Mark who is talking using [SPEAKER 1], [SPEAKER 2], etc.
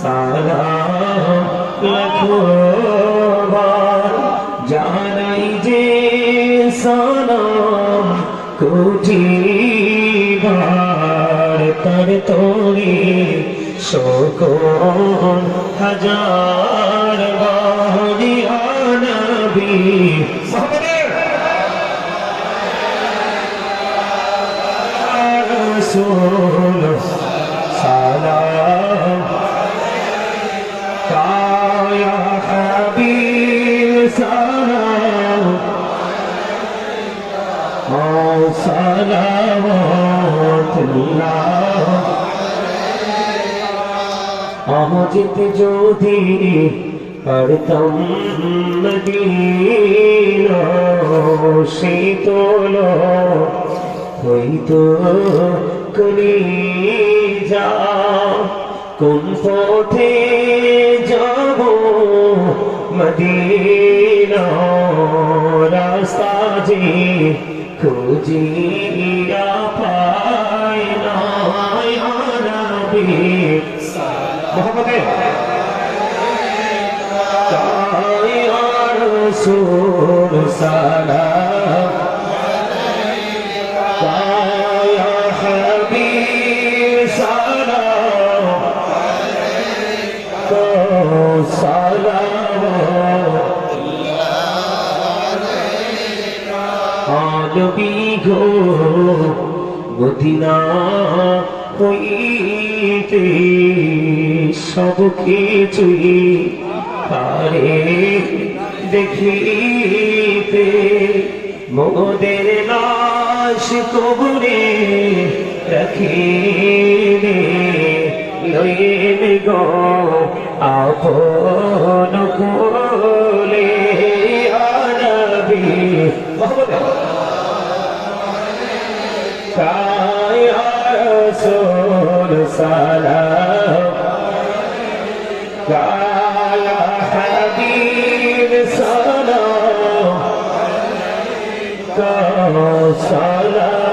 [SPEAKER 1] সালাম লাখো বার জানাই যে সালাম কোটি বার তার তোরে শোকর হাজার বার ইয়া নবী রসূল সালাম ইয়া হাবিব সালাম ও সালাওয়াতুল্লাহ আমজিত যদি পারতাম মদিনা শীতল হইতো কলিজা কোন পথে যাব মদিনা রাস্তা যে খুঁজিয়া পাই না ইয়া নবী মোহাম্মদে ইয়া রাসূল সালাম ইয়া হাবিব সালাম নবী গো মদিনা হইতে সব কিছুই পারে দেখিতে মোদের লাশ কবরে রাখিলে লইন গো আপন কোলে ইয়া নবী ইয়া রাসূল সালাম ইয়া হাবিব সালাম সালাম